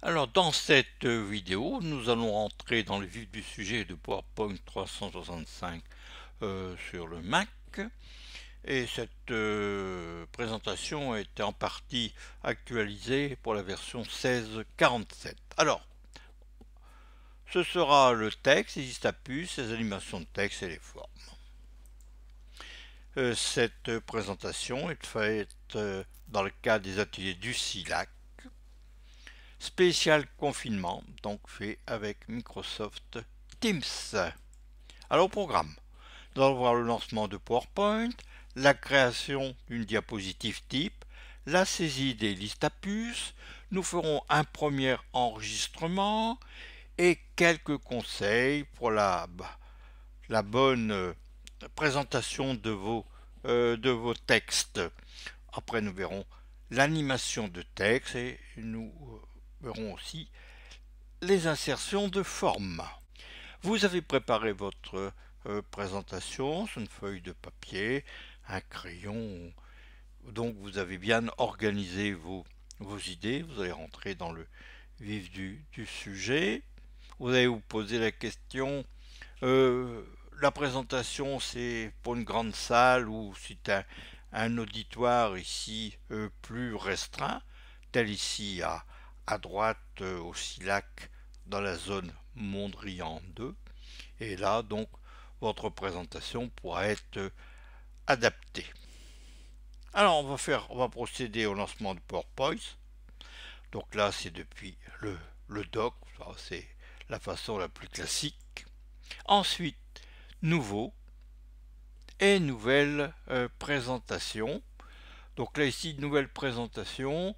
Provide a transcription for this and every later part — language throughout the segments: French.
Alors dans cette vidéo, nous allons rentrer dans le vif du sujet de PowerPoint 365 sur le Mac. Et cette présentation a été en partie actualisée pour la version 16.47. Alors, ce sera le texte, les Istapus, les animations de texte et les formes. Cette présentation est faite dans le cadre des ateliers du SILAC. Spécial confinement, donc fait avec Microsoft Teams. Alors au programme, nous allons voir le lancement de PowerPoint, la création d'une diapositive type, la saisie des listes à puces, nous ferons un premier enregistrement et quelques conseils pour la bonne présentation de vos textes. Après nous verrons l'animation de texte et nous verrons aussi les insertions de formes. Vous avez préparé votre présentation sur une feuille de papier, un crayon, donc vous avez bien organisé vos idées, vous allez rentrer dans le vif du sujet. Vous allez vous poser la question, la présentation c'est pour une grande salle ou c'est un auditoire ici plus restreint, tel ici à droite au SILAC dans la zone Mondrian 2. Et là, donc, votre présentation pourra être adaptée. Alors, on va procéder au lancement de PowerPoint. Donc là, c'est depuis le doc, c'est la façon la plus classique. Ensuite, nouveau et nouvelle présentation. Donc là, ici, nouvelle présentation.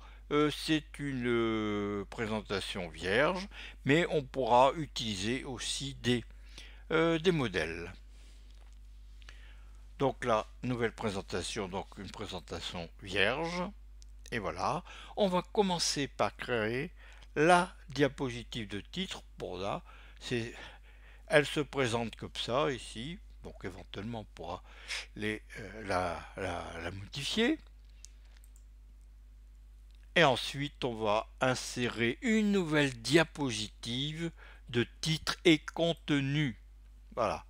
C'est une présentation vierge, mais on pourra utiliser aussi des modèles. Donc là, nouvelle présentation, donc une présentation vierge. Et voilà, on va commencer par créer la diapositive de titre. Bon là, elle se présente comme ça ici. Donc éventuellement on pourra la modifier. Et ensuite on va insérer une nouvelle diapositive de titre et contenu. Voilà.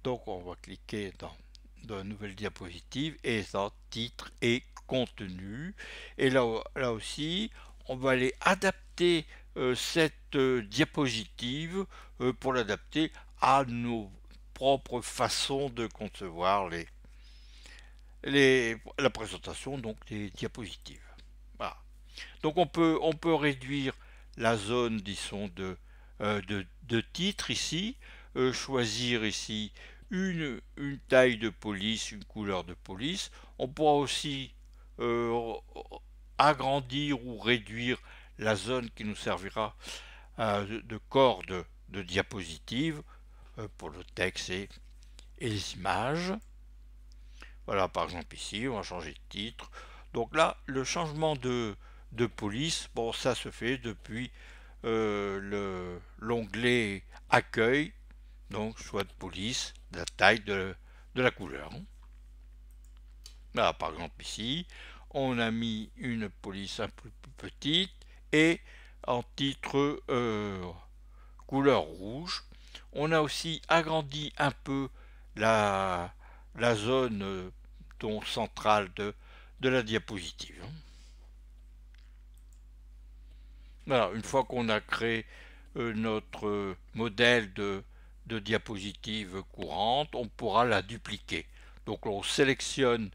Donc on va cliquer dans la nouvelle diapositive et dans titre et contenu. Et là aussi, on va aller adapter cette diapositive pour l'adapter à nos propres façons de concevoir la présentation donc des diapositives. Voilà. Donc on peut réduire la zone disons de titre ici, choisir ici une taille de police, une couleur de police. On pourra aussi agrandir ou réduire la zone qui nous servira de corps de diapositive pour le texte et les images. Voilà, par exemple ici, on va changer de titre. Donc là, le changement de police, bon, ça se fait depuis l'onglet accueil, donc soit de police, de la taille, de la couleur. Là, par exemple ici, on a mis une police un peu plus petite et en titre couleur rouge. On a aussi agrandi un peu la zone centrale de la diapositive. Voilà, une fois qu'on a créé notre modèle de diapositive courante, on pourra la dupliquer. Donc on sélectionne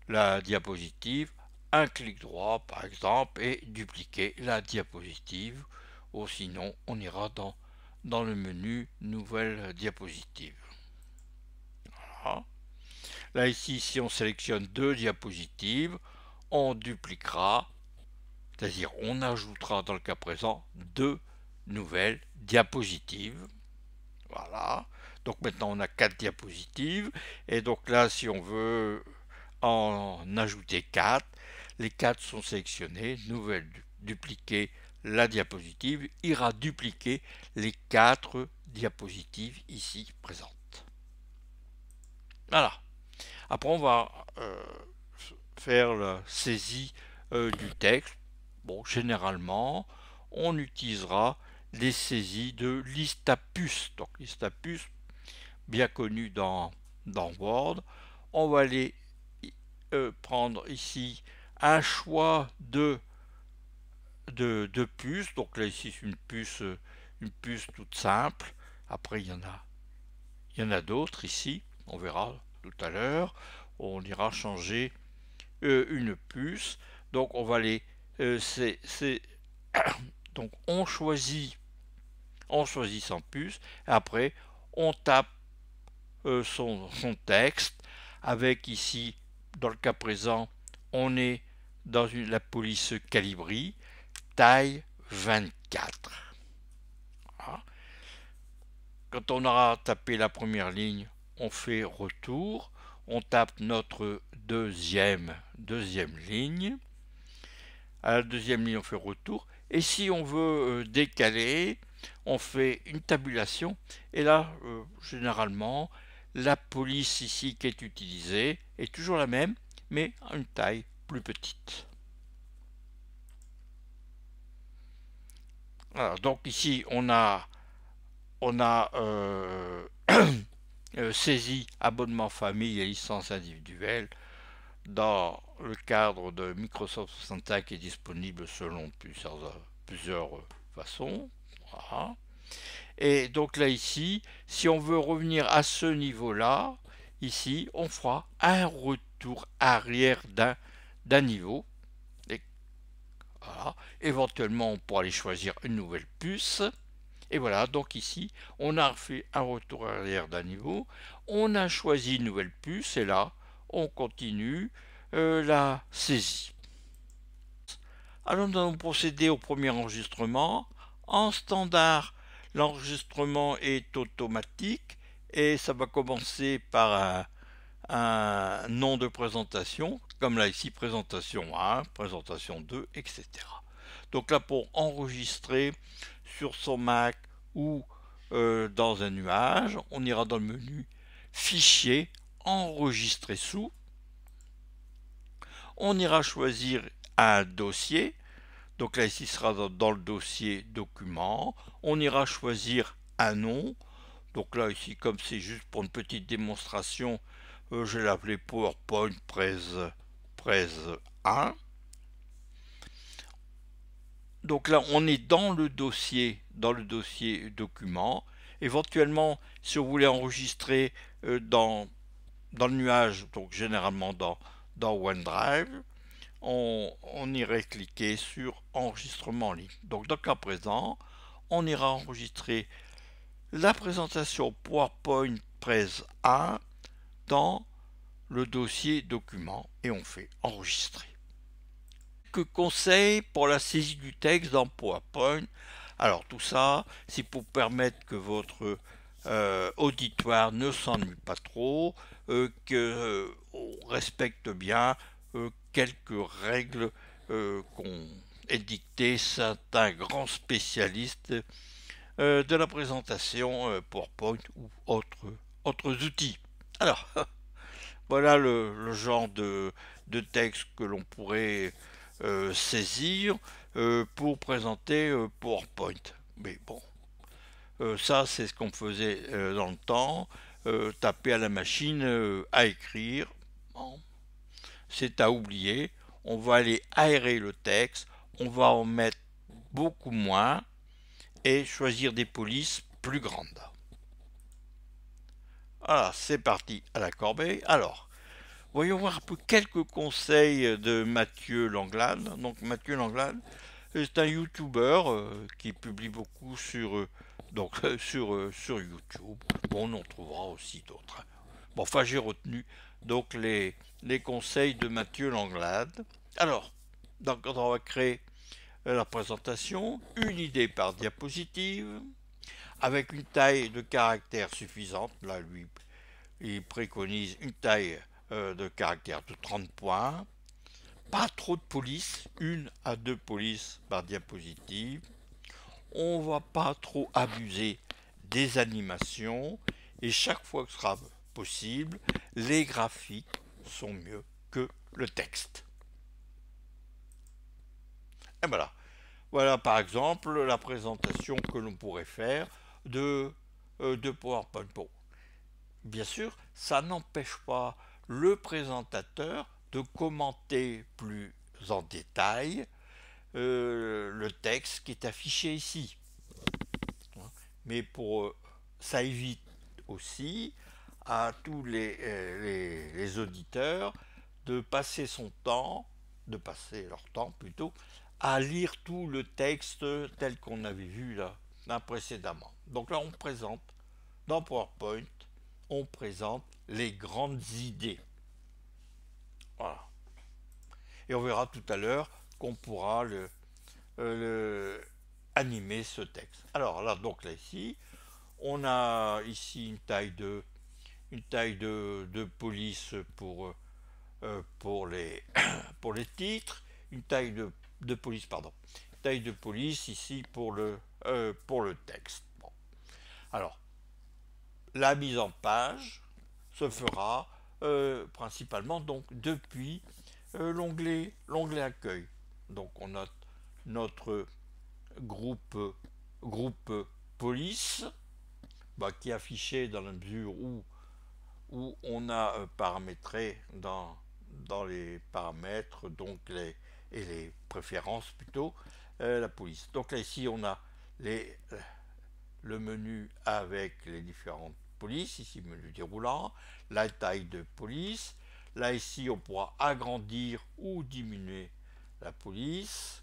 la diapositive, un clic droit par exemple, et dupliquer la diapositive. Ou sinon, on ira dans le menu Nouvelle diapositive. Voilà. Là ici, si on sélectionne deux diapositives, on dupliquera, c'est-à-dire on ajoutera dans le cas présent deux nouvelles diapositives. Voilà. Donc maintenant on a quatre diapositives. Et donc là, si on veut en ajouter 4, les 4 sont sélectionnés, nouvelle dupliquer la diapositive, ira dupliquer les 4 diapositives ici présentes. Voilà. Après on va faire la saisie du texte. Bon, généralement, on utilisera les saisies de liste à puces. Donc liste à puces, bien connue dans Word. On va aller prendre ici un choix de puces. Donc là ici c'est une puce toute simple. Après il y en a d'autres ici. On verra tout à l'heure. On ira changer une puce. Donc on va aller donc on choisit sans puce. Et après on tape son texte avec ici, dans le cas présent, on est dans la police Calibri, taille 24. Voilà. Quand on aura tapé la première ligne, on fait retour, on tape notre deuxième ligne. À la deuxième ligne, on fait retour. Et si on veut décaler, on fait une tabulation. Et là, généralement, la police ici qui est utilisée est toujours la même, mais à une taille plus petite. Voilà, donc ici, on a saisi abonnement famille et licence individuelle dans le cadre de Microsoft 65 qui est disponible selon plusieurs façons. Voilà. Et donc là ici, si on veut revenir à ce niveau-là, ici, on fera un retour arrière d'un niveau. Et voilà. Éventuellement, on pourra aller choisir une nouvelle puce. Et voilà, donc ici, on a fait un retour arrière d'un niveau. On a choisi une nouvelle puce et là, on continue la saisie. Alors nous allons procéder au premier enregistrement. En standard, l'enregistrement est automatique et ça va commencer par un nom de présentation, comme là ici, présentation 1, présentation 2, etc. Donc là, pour enregistrer sur son Mac ou dans un nuage, on ira dans le menu Fichier, Enregistrer sous. On ira choisir un dossier. Donc là, ici sera dans le dossier document. On ira choisir un nom. Donc là, ici, comme c'est juste pour une petite démonstration, je vais l'appeler PowerPoint Prez 1. Donc là, on est dans le dossier document. Éventuellement, si vous voulez enregistrer dans le nuage, donc généralement dans OneDrive, on irait cliquer sur enregistrement en ligne. Donc dans le cas présent, on ira enregistrer la présentation PowerPoint Prez 1 dans le dossier document et on fait enregistrer. Quelques conseils pour la saisie du texte dans PowerPoint. Alors tout ça, c'est pour permettre que votre auditoire ne s'ennuie pas trop, qu'on respecte bien quelques règles qu'ont édictées certains grands spécialistes de la présentation PowerPoint ou autres outils. Alors, voilà le genre de texte que l'on pourrait saisir pour présenter PowerPoint. Mais bon, ça c'est ce qu'on faisait dans le temps, taper à la machine à écrire. Bon, c'est à oublier. On va aller aérer le texte, on va en mettre beaucoup moins et choisir des polices plus grandes. Voilà, c'est parti à la corbeille. Alors, voyons voir un peu quelques conseils de Mathieu Langlade. Donc Mathieu Langlade, c'est un YouTuber qui publie beaucoup sur YouTube. Bon, on en trouvera aussi d'autres. Bon, enfin, j'ai retenu donc les conseils de Mathieu Langlade. Alors, donc, quand on va créer la présentation, une idée par diapositive, avec une taille de caractère suffisante. Là, lui, il préconise une taille de caractère de 30 points. Pas trop de polices, 1 à 2 polices par diapositive. On va pas trop abuser des animations et chaque fois que ce sera possible, les graphiques sont mieux que le texte. Et voilà. Voilà par exemple la présentation que l'on pourrait faire de PowerPoint. Bon, bien sûr, ça n'empêche pas le présentateur de commenter plus en détail le texte qui est affiché ici. Mais ça évite aussi à tous les auditeurs de passer son temps, de passer leur temps plutôt, à lire tout le texte tel qu'on avait vu là précédemment. Donc là, on présente, dans PowerPoint, on présente les grandes idées. Voilà. Et on verra tout à l'heure qu'on pourra animer ce texte. Alors là, donc là ici, on a ici une taille de police pour les, pour les titres, une taille de police, pardon, une taille de police ici pour le texte. Bon. Alors, la mise en page se fera principalement donc depuis l'onglet accueil. Donc on a notre groupe, groupe police qui est affiché dans la mesure où on a paramétré dans les paramètres et les préférences plutôt la police. Donc là ici on a le menu avec les différentes polices, ici menu déroulant, la taille de police. Là ici on pourra agrandir ou diminuer la police.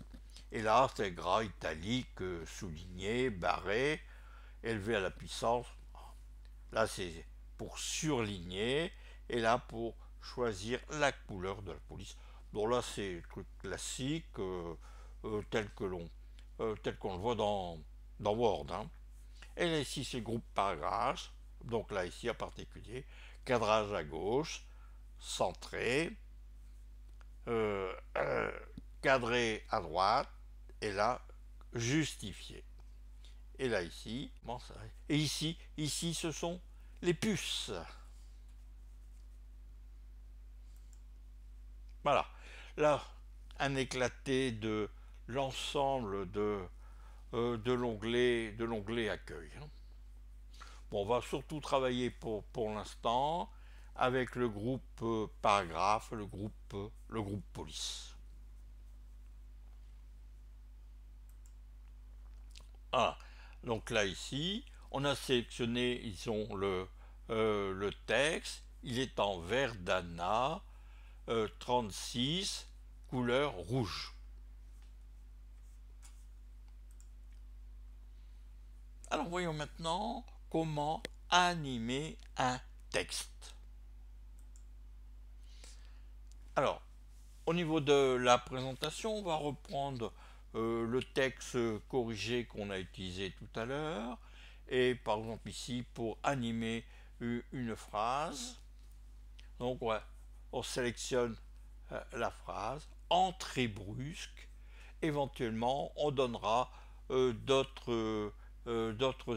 Et là c'est gras, italique, souligné, barré, élevé à la puissance. Là c'est pour surligner et là pour choisir la couleur de la police. Bon là c'est le truc classique tel qu'on le voit dans Word. Hein. Et là ici c'est le groupe paragraphe. Donc là ici en particulier cadrage à gauche, centré, euh, euh, cadré à droite et là justifié. Et là ici, bon, ça, et ici ce sont les puces. Voilà. Là, un éclaté de l'ensemble de l'onglet accueil. Bon, on va surtout travailler pour l'instant avec le groupe paragraphe, le groupe police. Ah, donc là ici, on a sélectionné, ils ont le texte, il est en Verdana 36, couleur rouge. Alors voyons maintenant comment animer un texte. Alors, au niveau de la présentation, on va reprendre le texte corrigé qu'on a utilisé tout à l'heure. Et par exemple ici, pour animer une phrase, donc ouais, on sélectionne la phrase, entrée brusque, éventuellement on donnera d'autres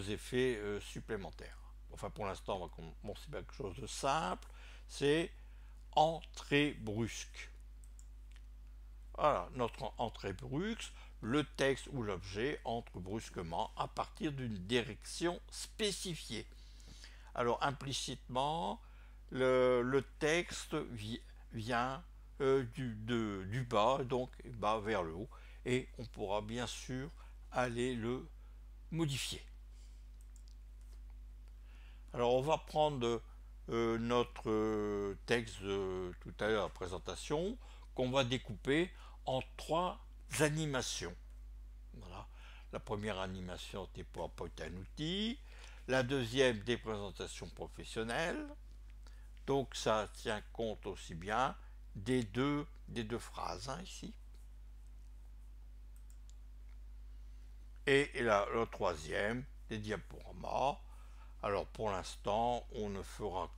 effets supplémentaires. Enfin pour l'instant on va commencer par quelque chose de simple, c'est entrée brusque. Voilà, notre entrée brusque, le texte ou l'objet entre brusquement à partir d'une direction spécifiée. Alors implicitement, le texte vient du bas, donc bas vers le haut, et on pourra bien sûr aller le modifier. Alors on va prendre notre texte de tout à l'heure, la présentation, qu'on va découper en 3 animations. Voilà. La première animation était PowerPoint un outil, la deuxième des présentations professionnelles, donc ça tient compte aussi bien des deux phrases hein, ici. Et là, le troisième, des diaporamas. Alors pour l'instant, on ne fera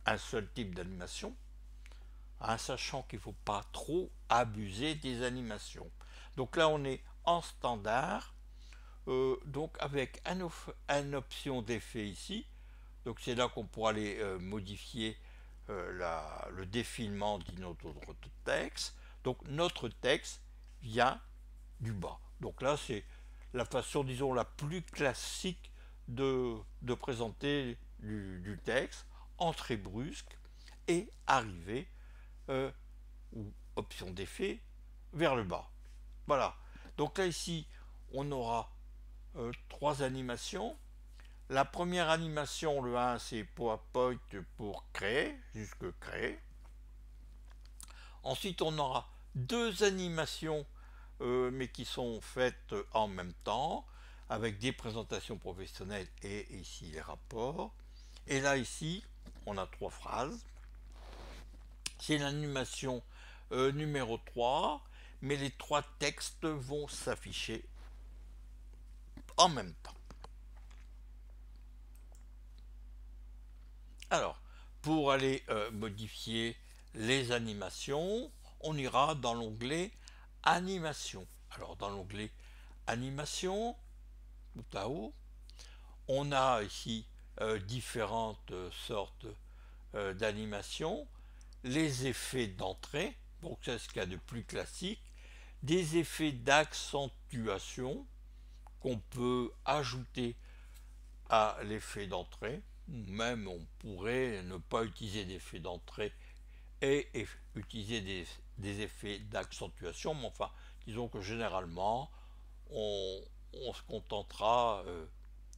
un seul type d'animation, hein, sachant qu'il ne faut pas trop abuser des animations. Donc là, on est en standard, donc avec une option d'effet ici. Donc c'est là qu'on pourra aller modifier le défilement de notre texte. Donc notre texte vient du bas. Donc là, c'est la façon, disons, la plus classique de présenter du texte, entrée brusque et arrivée ou option d'effet vers le bas. Voilà. Donc là, ici, on aura trois animations. La première animation, le 1, c'est PowerPoint pour créer, jusque créer. Ensuite, on aura deux animations, mais qui sont faites en même temps, avec des présentations professionnelles et ici les rapports. Et là, ici, on a trois phrases. C'est l'animation numéro 3, mais les trois textes vont s'afficher en même temps. Alors, pour aller modifier les animations, on ira dans l'onglet Animation. Alors, dans l'onglet Animation, tout à haut, on a ici différentes sortes d'animations. Les effets d'entrée, donc c'est ce qu'il y a de plus classique, des effets d'accentuation qu'on peut ajouter à l'effet d'entrée, ou même on pourrait ne pas utiliser d'effet d'entrée et utiliser des effets d'accentuation, mais enfin, disons que généralement, on se contentera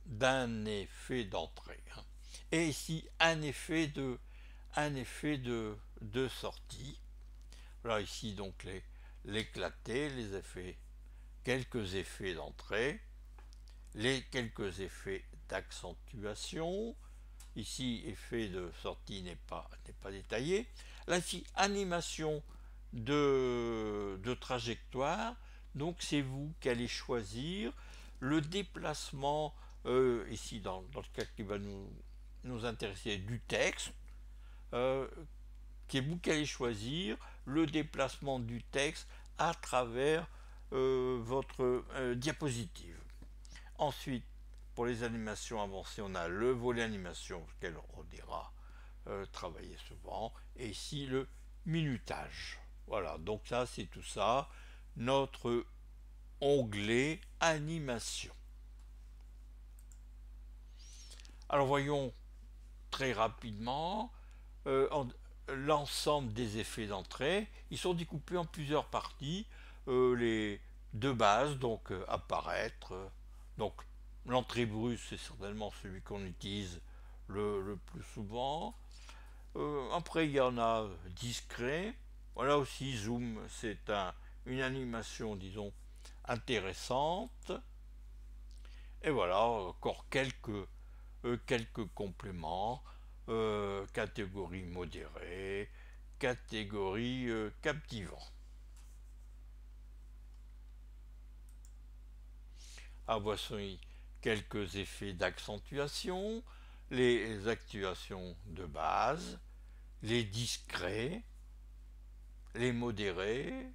d'un effet d'entrée. Et ici, un effet de sortie. Là, ici, donc, l'éclaté, les effets, quelques effets d'entrée, quelques effets d'accentuation. Ici, effet de sortie n'est pas détaillé. Là, ici, animation de trajectoire. Donc, c'est vous qui allez choisir le déplacement, ici, dans le cas qui va nous intéresser, du texte, qui est vous qui allez choisir le déplacement du texte à travers votre diapositive. Ensuite, pour les animations avancées, on a le volet animation, auquel on ira travailler souvent, et ici le minutage. Voilà, donc ça c'est tout ça, notre onglet animation. Alors voyons très rapidement l'ensemble des effets d'entrée. Ils sont découpés en plusieurs parties. Les de base, donc apparaître. Donc l'entrée brusque, c'est certainement celui qu'on utilise le plus souvent. Après, il y en a discret. Voilà aussi, zoom, c'est une animation, disons, intéressante. Et voilà, encore quelques compléments. Catégorie modérée, catégorie captivant. Ah, voici quelques effets d'accentuation, les actuations de base, les discrets, les modérés,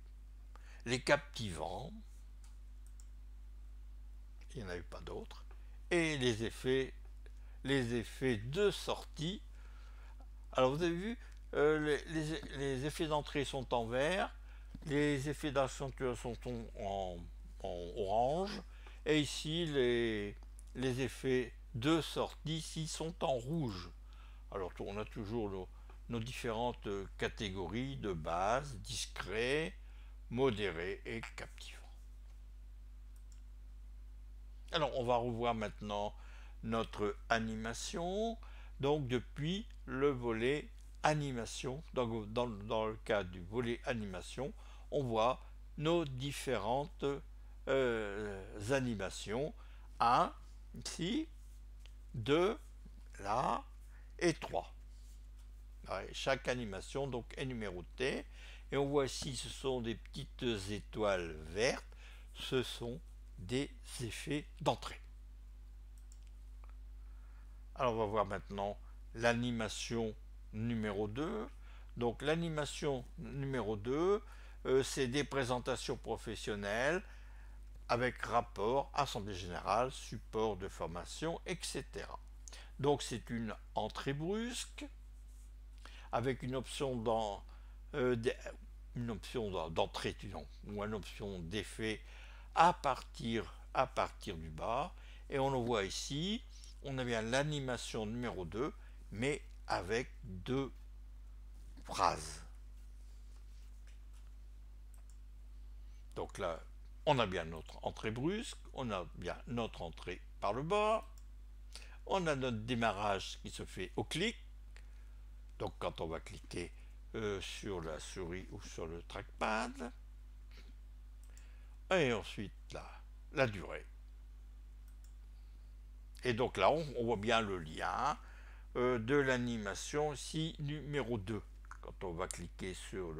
les captivants, il n'y en a eu pas d'autres, et les effets de sortie. Alors vous avez vu, les effets d'entrée sont en vert, les effets d'accentuation sont en orange, et ici les effets de sortie ici sont en rouge. Alors on a toujours nos différentes catégories de base, discret, modéré et captivant. Alors on va revoir maintenant notre animation, donc depuis le volet animation, dans le cas du volet animation, on voit nos différentes animations, 1 ici, 2 là et 3. Ouais, chaque animation donc est numérotée et on voit ici ce sont des petites étoiles vertes, ce sont des effets d'entrée. Alors on va voir maintenant l'animation numéro 2. Donc l'animation numéro 2, c'est des présentations professionnelles avec rapport, assemblée générale, support de formation, etc. Donc c'est une entrée brusque avec une option d'entrée ou une option d'effet à partir du bas, et on le voit ici, on a bien l'animation numéro 2, mais avec deux phrases. Donc là, on a bien notre entrée brusque, on a bien notre entrée par le bas, on a notre démarrage qui se fait au clic. Donc quand on va cliquer sur la souris ou sur le trackpad, et ensuite la durée. Et donc là, on voit bien le lien de l'animation ici numéro 2. Quand on va cliquer sur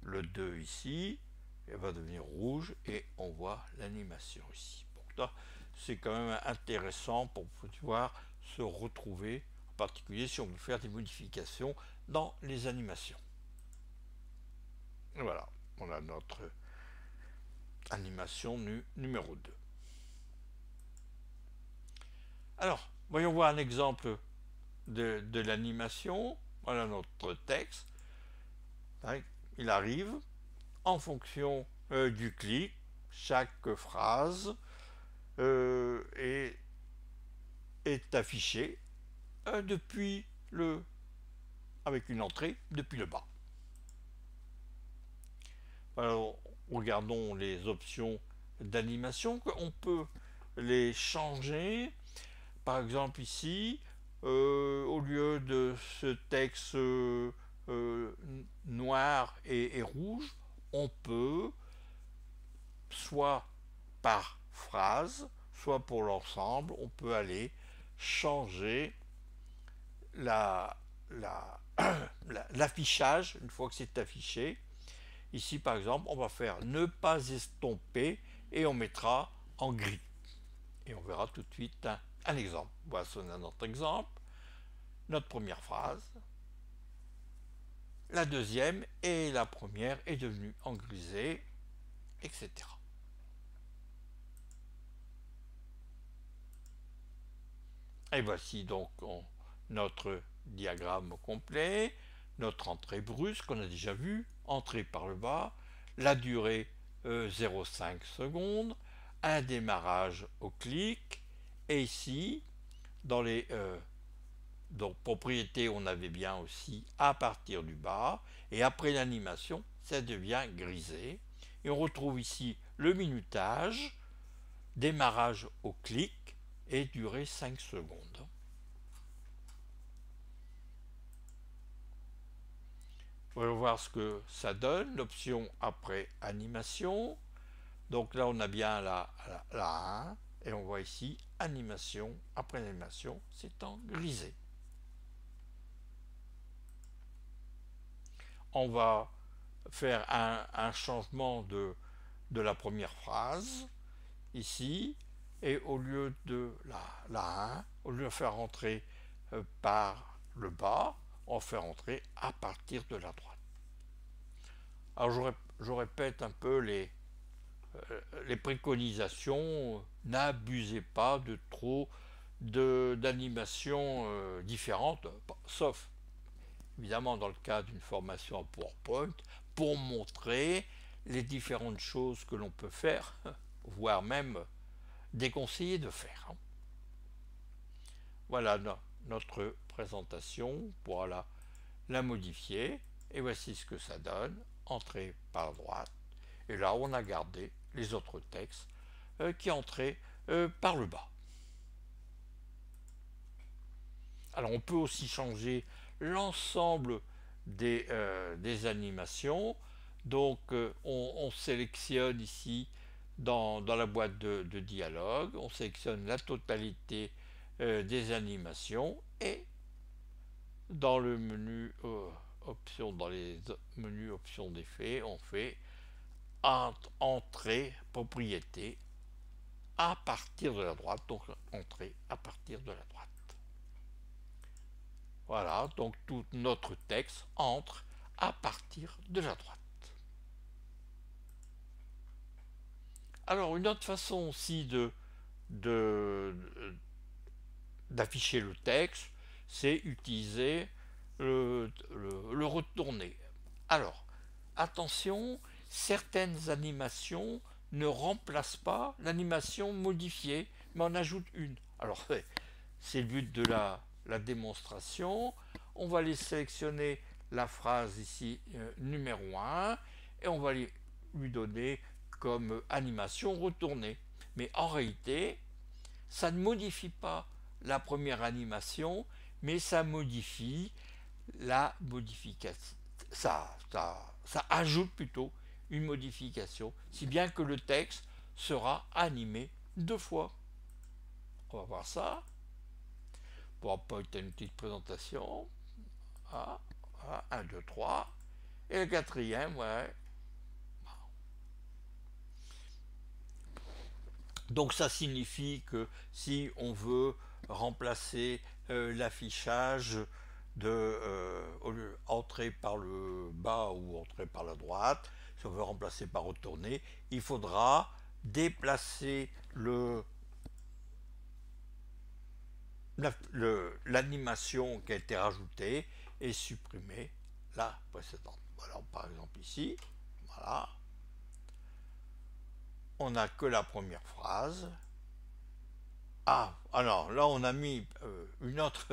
le 2 ici, elle va devenir rouge et on voit l'animation ici. Donc là, c'est quand même intéressant pour pouvoir se retrouver, en particulier si on veut faire des modifications dans les animations. Et voilà, on a notre animation numéro 2. Alors, voyons voir un exemple de l'animation. Voilà notre texte. Il arrive en fonction du clic. Chaque phrase est affichée depuis avec une entrée depuis le bas. Alors, regardons les options d'animation. On peut les changer. Par exemple ici, au lieu de ce texte noir et rouge, on peut, soit par phrase, soit pour l'ensemble, on peut aller changer l'affichage une fois que c'est affiché. Ici par exemple, on va faire ne pas estomper et on mettra en gris. Et on verra tout de suite un exemple. Voici notre exemple. Notre première phrase, la deuxième et la première est devenue en grisé, etc. Et voici donc notre diagramme complet, notre entrée brusque qu'on a déjà vu, entrée par le bas, la durée 0,5 secondes, un démarrage au clic, et ici, dans les donc propriétés, on avait bien aussi à partir du bas, et après l'animation, ça devient grisé. Et on retrouve ici le minutage, démarrage au clic et durée 5 secondes. On va voir ce que ça donne, l'option après animation. Donc là, on a bien la 1, et on voit ici animation, après animation, c'est en grisé. On va faire un changement de la première phrase, ici, et au lieu de la 1, au lieu de faire rentrer par le bas, on va faire rentrer à partir de la droite. Alors je répète un peu les préconisations. N'abusez pas de trop d'animations différentes, sauf évidemment dans le cas d'une formation en PowerPoint, pour montrer les différentes choses que l'on peut faire, voire même déconseiller de faire. Voilà notre présentation, on pourra la modifier, et voici ce que ça donne, entrée par droite, et là on a gardé les autres textes qui entraient par le bas. Alors on peut aussi changer l'ensemble des animations. Donc on sélectionne ici dans la boîte de dialogue, on sélectionne la totalité des animations, et dans le menu options, dans les menus options d'effet, on fait entrée propriété à partir de la droite, donc entrée à partir de la droite. Voilà, donc tout notre texte entre à partir de la droite. Alors une autre façon aussi d'afficher le texte, c'est utiliser le retourner. Alors, attention, certaines animations ne remplace pas l'animation modifiée, mais en ajoute une. Alors c'est le but de la démonstration. On va aller sélectionner la phrase ici numéro 1 et on va lui donner comme animation retournée. Mais en réalité, ça ne modifie pas la première animation, mais ça modifie la modification. Ça ajoute plutôt une modification, si bien que le texte sera animé deux fois. On va voir ça. PowerPoint a une petite présentation. Ah, 1, 2, 3. Et le quatrième, ouais. Donc ça signifie que si on veut remplacer l'affichage au lieu entrer par le bas ou entrer par la droite, si on veut remplacer par retourner, il faudra déplacer l'animation qui a été rajoutée et supprimer la précédente. Voilà, par exemple ici, voilà, on n'a que la première phrase. Ah, alors là on a mis une autre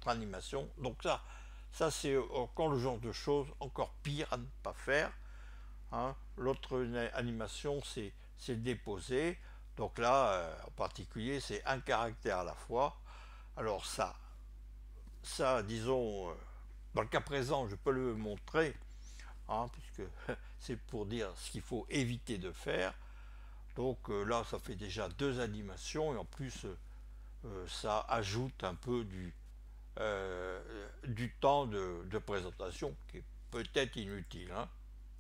animation. Donc ça c'est encore le genre de choses encore pire à ne pas faire. Hein. L'autre animation c'est déposer. Donc là en particulier c'est un caractère à la fois. Alors ça disons dans le cas présent je peux le montrer, hein, puisque c'est pour dire ce qu'il faut éviter de faire. Donc là ça fait déjà deux animations et en plus ça ajoute un peu du temps de présentation qui est peut-être inutile. Hein.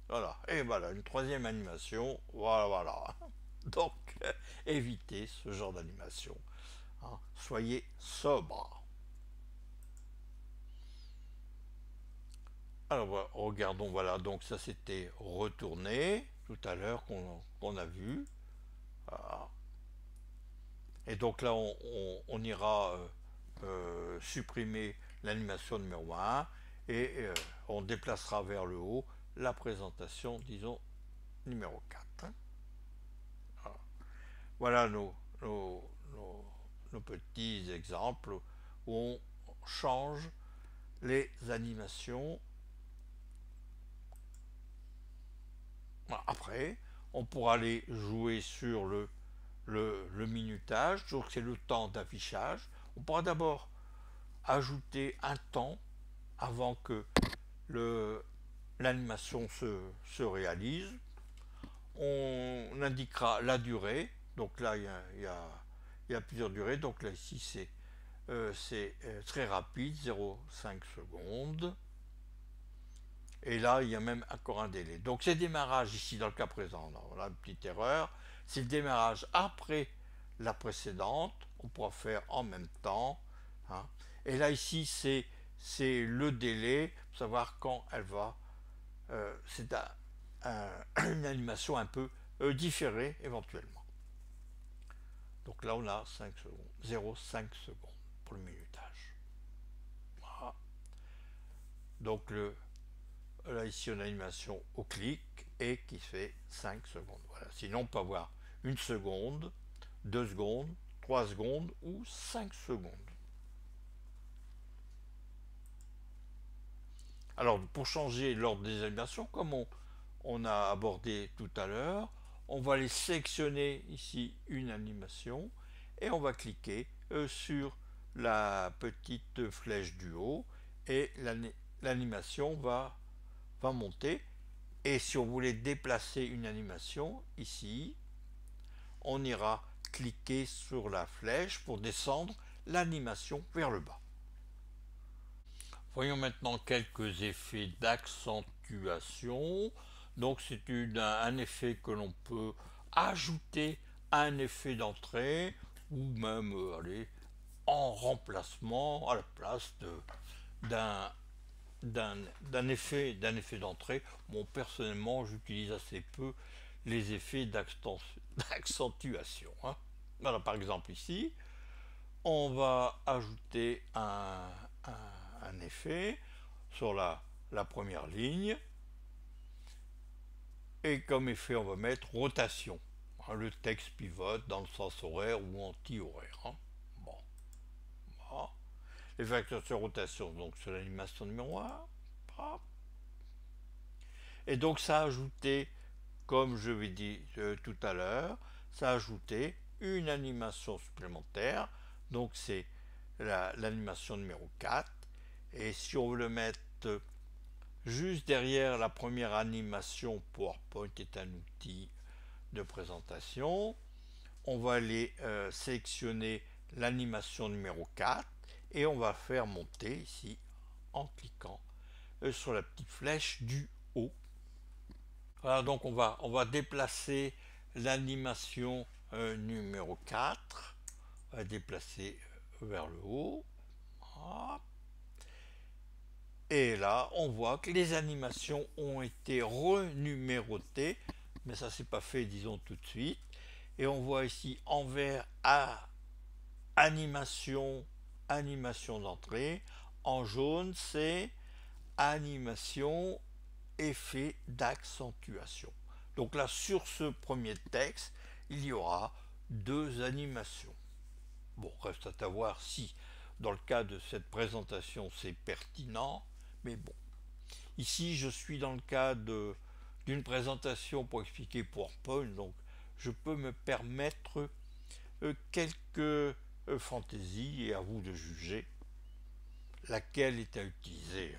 Voilà, et voilà, une troisième animation, voilà. Donc, évitez ce genre d'animation. Hein. Soyez sobre. Alors, regardons, voilà, donc ça c'était retourné tout à l'heure qu'on a vu. Voilà. Et donc là, on ira supprimer l'animation numéro 1 et on déplacera vers le haut la présentation, disons, numéro 4. Voilà, voilà nos petits exemples où on change les animations. Après, on pourra aller jouer sur le minutage, donc c'est le temps d'affichage. On pourra d'abord ajouter un temps avant que l'animation se réalise. On indiquera la durée. Donc là, il y a plusieurs durées. Donc là, ici, c'est très rapide, 0,5 secondes. Et là, il y a même encore un délai. Donc c'est démarrage ici dans le cas présent. On a une petite erreur. C'est le démarrage après la précédente. On pourra faire en même temps. Hein. Et là, ici, c'est le délai pour savoir quand elle va. C'est une animation un peu différée éventuellement. Donc là, on a 5 secondes. 0,5 secondes pour le minutage. Voilà. Donc là ici on a l'animation au clic et qui fait 5 secondes. Voilà. Sinon on peut avoir 1 seconde, 2 secondes, 3 secondes ou 5 secondes. Alors pour changer l'ordre des animations, comme on a abordé tout à l'heure, on va aller sélectionner ici une animation et on va cliquer sur la petite flèche du haut et l'animation va monter. Et si on voulait déplacer une animation ici, on ira cliquer sur la flèche pour descendre l'animation vers le bas. Voyons maintenant quelques effets d'accentuation. Donc c'est un effet que l'on peut ajouter à un effet d'entrée ou même aller en remplacement à la place d'un effet d'entrée. Bon, personnellement, j'utilise assez peu les effets d'accentuation. Hein. Voilà, par exemple ici, on va ajouter un effet sur la première ligne. Et comme effet, on va mettre rotation. Le texte pivote dans le sens horaire ou anti-horaire. Bon. Voilà. Les facteurs de rotation, donc sur l'animation numéro 1. Et donc ça a ajouté, comme je l'ai dit tout à l'heure, ça a ajouté une animation supplémentaire. Donc c'est l'animation numéro 4. Et si on veut le mettre juste derrière la première animation, PowerPoint est un outil de présentation, on va aller sélectionner l'animation numéro 4 et on va faire monter ici en cliquant sur la petite flèche du haut. Voilà, donc on va déplacer l'animation numéro 4, on va déplacer vers le haut. Voilà. Et là, on voit que les animations ont été renumérotées, mais ça c'est pas fait, disons, tout de suite. Et on voit ici en vert animation, animation d'entrée. En jaune, c'est animation, effet d'accentuation. Donc là, sur ce premier texte, il y aura 2 animations. Bon, reste à voir si, dans le cas de cette présentation, c'est pertinent, mais bon. Ici, je suis dans le cadre d'une présentation pour expliquer PowerPoint, donc je peux me permettre quelques fantaisies et à vous de juger laquelle est à utiliser.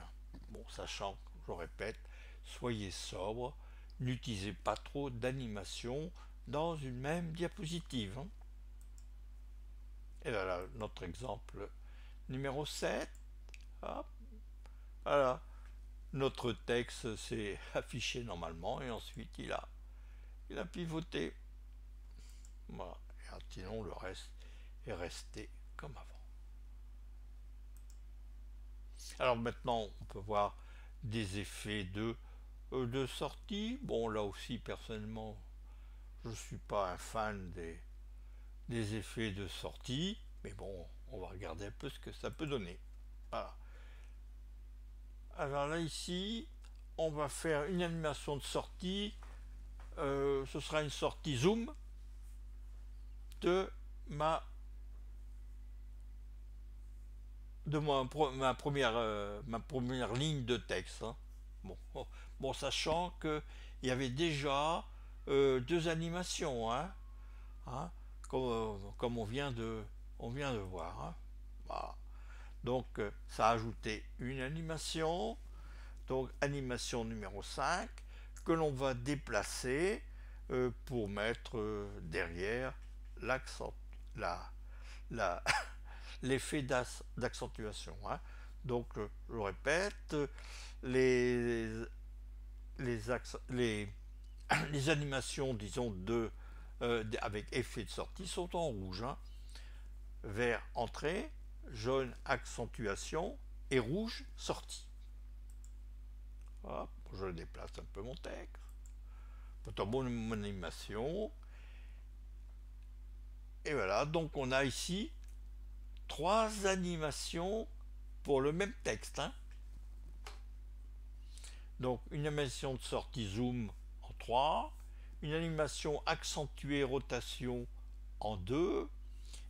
Bon, sachant, je répète, soyez sobre, n'utilisez pas trop d'animation dans une même diapositive. Et là, notre exemple numéro 7. Hop. Voilà. Notre texte s'est affiché normalement et ensuite il a pivoté. Voilà. Et sinon, le reste est resté comme avant. Alors maintenant, on peut voir des effets de sortie. Bon, là aussi, personnellement, je ne suis pas un fan des effets de sortie, mais bon, on va regarder un peu ce que ça peut donner. Voilà. Alors là, ici, on va faire une animation de sortie. Ce sera une sortie zoom de ma première ligne de texte. Bon, sachant qu'il y avait déjà 2 animations, comme on vient de voir. Voilà. Donc ça a ajouté une animation, donc animation numéro 5, que l'on va déplacer pour mettre derrière l'accent, la l'effet d'accentuation. Donc, je répète, les, les animations, disons, avec effet de sortie sont en rouge. Vert, entrée, jaune, accentuation, et rouge, sortie. Hop, je déplace un peu mon texte. Mon animation. Et voilà, donc on a ici 3 animations pour le même texte. Donc une animation de sortie zoom en 3, une animation accentuée rotation en 2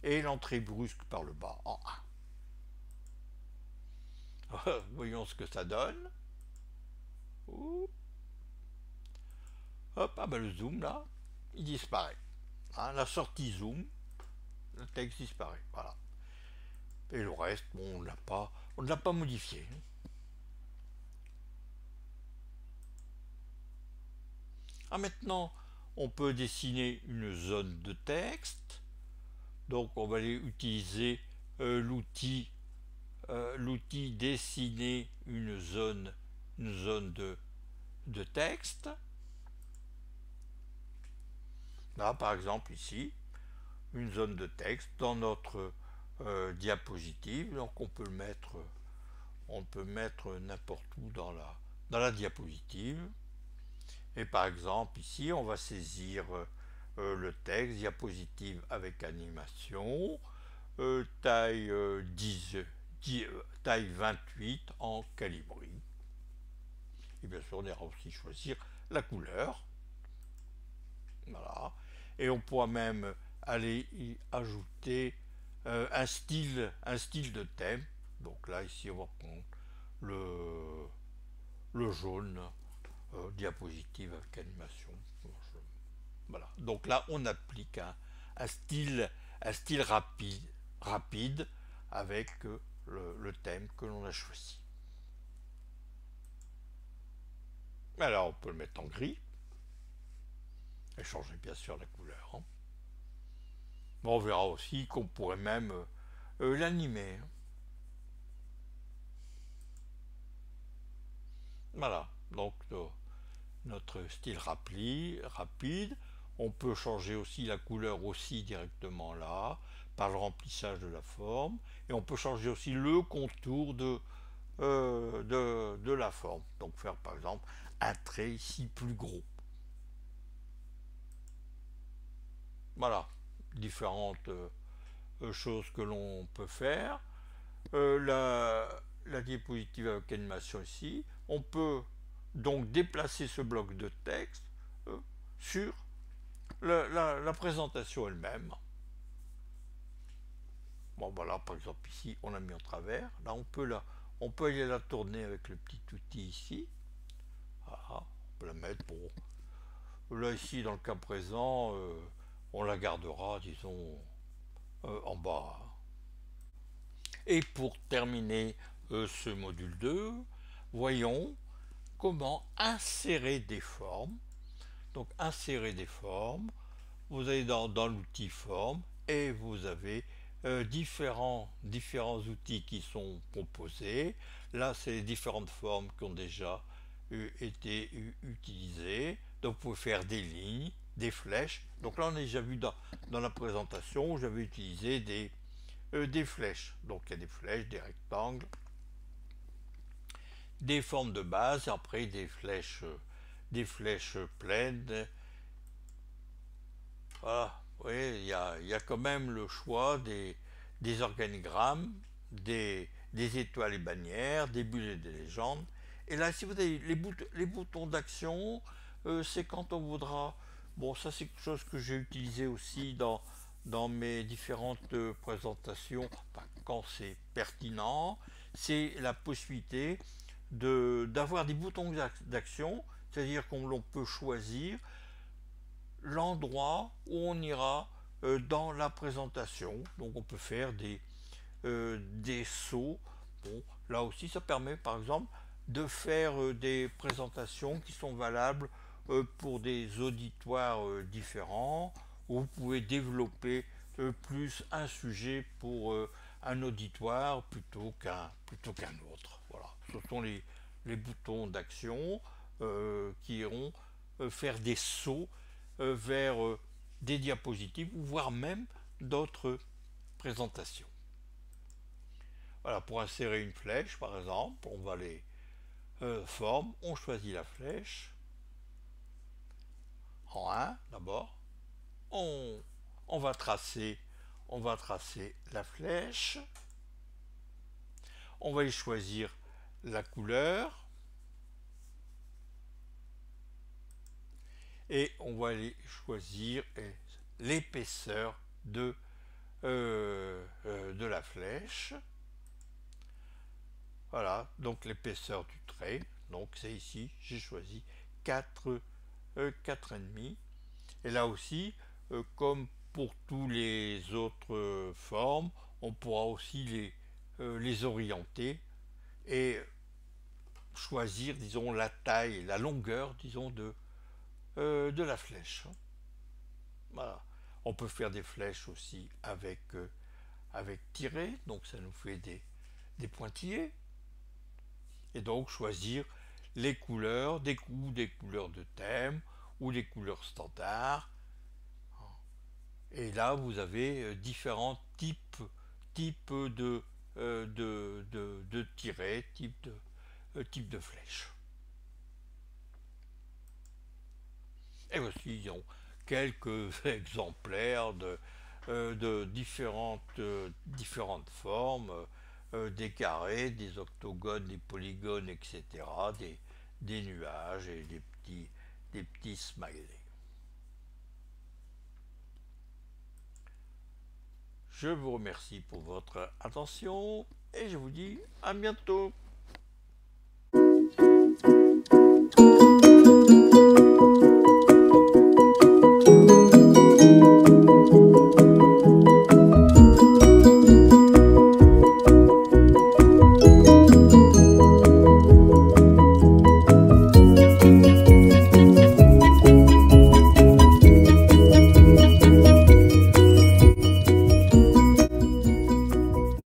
et l'entrée brusque par le bas en 1. Voyons ce que ça donne. Hop, le zoom là, il disparaît. La sortie zoom, le texte disparaît. Voilà. Et le reste, bon, on ne l'a pas modifié. Maintenant, on peut dessiner une zone de texte. Donc, on va aller utiliser l'outil dessiner une zone de texte. Là, par exemple, ici, une zone de texte dans notre diapositive. Donc, on peut mettre n'importe où dans la diapositive. Et par exemple, ici, on va saisir le texte, diapositive avec animation, taille 28 en calibri. Et bien sûr, on ira aussi choisir la couleur. Voilà. et on pourra même aller y ajouter un style de thème. Donc là ici on va prendre le jaune, diapositive avec animation. Voilà. Donc là on applique un style, rapide avec le thème que l'on a choisi. Alors on peut le mettre en gris et changer bien sûr la couleur. Hein. Bon, on verra aussi qu'on pourrait même l'animer. Hein. Voilà, donc notre style rapide. On peut changer aussi la couleur aussi directement là, par le remplissage de la forme. Et on peut changer aussi le contour de la forme. Donc faire par exemple un trait ici plus gros. Voilà, différentes choses que l'on peut faire. La diapositive avec animation ici. On peut donc déplacer ce bloc de texte sur la présentation elle-même. Bon voilà, par exemple ici on l'a mis en travers. Là on peut aller la tourner avec le petit outil ici. Voilà, on peut la mettre pour. Là ici dans le cas présent, on la gardera disons en bas. Et pour terminer ce module 2, voyons comment insérer des formes. Donc insérer des formes, vous allez dans l'outil forme et vous avez différents outils qui sont proposés. Là c'est les différentes formes qui ont déjà été utilisées. Donc vous pouvez faire des lignes, des flèches. Donc là on a déjà vu dans la présentation où j'avais utilisé des flèches. Donc il y a des flèches, des rectangles, des formes de base, et après des flèches pleines. Voilà, oui, il y a quand même le choix des organigrammes, des étoiles et bannières, des bulles et des légendes. Et là, si vous avez les boutons d'action, c'est quand on voudra. Bon, ça c'est quelque chose que j'ai utilisé aussi dans mes différentes présentations, enfin, quand c'est pertinent, c'est la possibilité d'avoir des boutons d'action, c'est-à-dire qu'on peut choisir l'endroit où on ira dans la présentation. Donc on peut faire des sauts. Bon, là aussi ça permet par exemple de faire des présentations qui sont valables pour des auditoires différents, où vous pouvez développer plus un sujet pour un auditoire plutôt qu'un autre. Voilà, ce sont les boutons d'action qui iront faire des sauts vers des diapositives ou voire même d'autres présentations. Voilà, pour insérer une flèche par exemple, on va aller forme, on choisit la flèche en 1 d'abord, on va tracer la flèche, on va y choisir la couleur et on va aller choisir l'épaisseur de la flèche. Voilà, donc l'épaisseur du trait, donc c'est ici, j'ai choisi 4,5. Et là aussi, comme pour tous les autres formes, on pourra aussi les orienter et choisir, disons, la taille, la longueur, disons, de la flèche. Voilà. On peut faire des flèches aussi avec tiret, donc ça nous fait des pointillés. Et donc choisir les couleurs, des couleurs de thème ou des couleurs standards. Et là, vous avez différents types de tirets, types de flèches. Et voici, disons, quelques exemplaires de différentes formes, des carrés, des octogones, des polygones, etc., des nuages et des petits smileys. Je vous remercie pour votre attention et je vous dis à bientôt.